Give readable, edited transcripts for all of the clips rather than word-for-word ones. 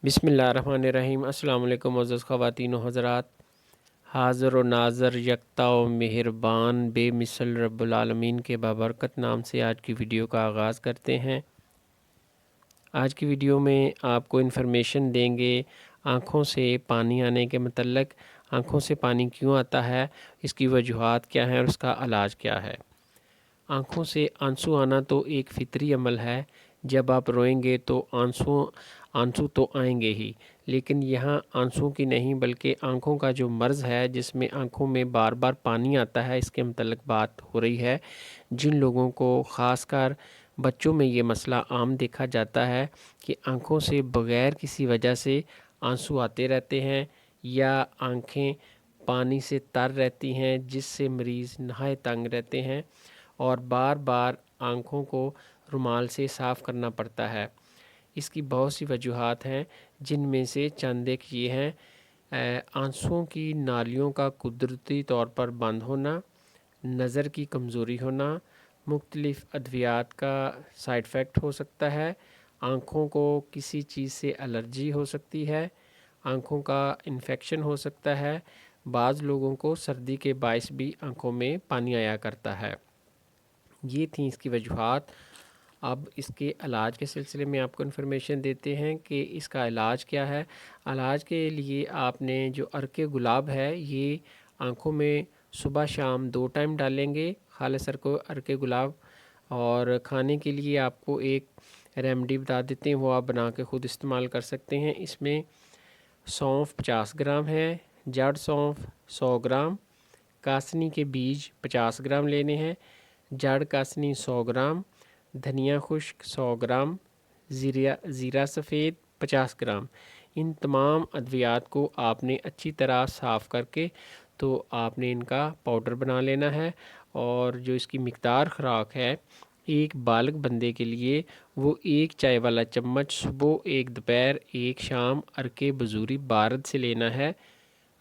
بسم اللہ الرحمن الرحیم۔ السلام علیکم معزز خواتین و حضرات۔ حاضر و ناظر یکتا و مہربان بے مثل رب العالمین کے بابرکت نام سے آج کی ویڈیو کا آغاز کرتے ہیں۔ آج کی ویڈیو میں آپ کو انفارمیشن دیں گے آنکھوں سے پانی آنے کے متعلق۔ آنکھوں سے پانی کیوں آتا ہے، اس کی وجوہات کیا ہیں اور اس کا علاج کیا ہے۔ آنکھوں سے آنسو آنا تو ایک فطری عمل ہے۔ جب آپ روئیں گے تو آنسو تو آئیں گے ہی، لیکن یہاں آنسو کی نہیں بلکہ آنکھوں کا جو مرض ہے جس میں آنکھوں میں بار بار پانی آتا ہے، اس کے متعلق بات ہو رہی ہے۔ جن لوگوں کو خاص کر بچوں میں یہ مسئلہ عام دیکھا جاتا ہے کہ آنکھوں سے بغیر کسی وجہ سے آنسو آتے رہتے ہیں یا آنکھیں پانی سے تر رہتی ہیں، جس سے مریض نہایت تنگ رہتے ہیں اور بار بار آنکھوں کو رومال سے صاف کرنا پڑتا ہے۔ اس کی بہت سی وجوہات ہیں، جن میں سے چند ایک یہ ہیں: آنسوؤں کی نالیوں کا قدرتی طور پر بند ہونا، نظر کی کمزوری ہونا، مختلف ادویات کا سائیڈ افیکٹ ہو سکتا ہے، آنکھوں کو کسی چیز سے الرجی ہو سکتی ہے، آنکھوں کا انفیکشن ہو سکتا ہے، بعض لوگوں کو سردی کے باعث بھی آنکھوں میں پانی آیا کرتا ہے۔ یہ تھیں اس کی وجوہات۔ اب اس کے علاج کے سلسلے میں آپ کو انفارمیشن دیتے ہیں کہ اس کا علاج کیا ہے۔ علاج کے لیے آپ نے جو عرق گلاب ہے، یہ آنکھوں میں صبح شام 2 ٹائم ڈالیں گے، خالص عرق گلاب۔ اور کھانے کے لیے آپ کو ایک ریمیڈی بتا دیتے ہیں، وہ آپ بنا کے خود استعمال کر سکتے ہیں۔ اس میں سونف 50 گرام ہے، جڑ سونف 100 گرام، کاسنی کے بیج 50 گرام لینے ہیں، جڑ کاسنی 100 گرام، دھنیا خشک 100 گرام، زیرہ سفید 50 گرام۔ ان تمام ادویات کو آپ نے اچھی طرح صاف کر کے تو آپ نے ان کا پاؤڈر بنا لینا ہے، اور جو اس کی مقدار خوراک ہے ایک بالغ بندے کے لیے، وہ 1 چائے والا چمچ صبح، 1 دوپہر، 1 شام عرق بزوری بارد سے لینا ہے۔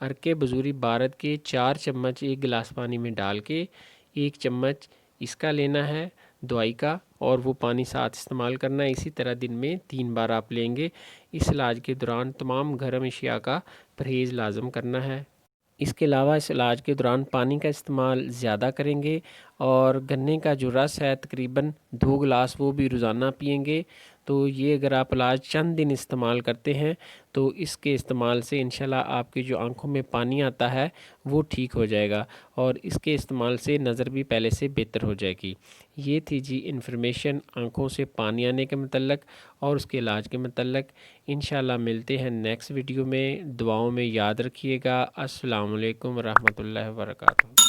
عرق بزوری بارد کے 4 چمچ 1 گلاس پانی میں ڈال کے 1 چمچ اس کا لینا ہے دوائی کا، اور وہ پانی ساتھ استعمال کرنا ہے۔ اسی طرح دن میں 3 بار آپ لیں گے۔ اس علاج کے دوران تمام گرم اشیاء کا پرہیز لازم کرنا ہے۔ اس کے علاوہ اس علاج کے دوران پانی کا استعمال زیادہ کریں گے، اور گنے کا جو رس ہے تقریباً 2 گلاس وہ بھی روزانہ پئیں گے۔ تو یہ اگر آپ علاج چند دن استعمال کرتے ہیں تو اس کے استعمال سے انشاءاللہ آپ کی جو آنکھوں میں پانی آتا ہے وہ ٹھیک ہو جائے گا، اور اس کے استعمال سے نظر بھی پہلے سے بہتر ہو جائے گی۔ یہ تھی جی انفارمیشن آنکھوں سے پانی آنے کے متعلق اور اس کے علاج کے متعلق۔ انشاءاللہ ملتے ہیں نیکسٹ ویڈیو میں۔ دعاؤں میں یاد رکھیے گا۔ السلام علیکم ورحمۃ اللہ وبرکاتہ۔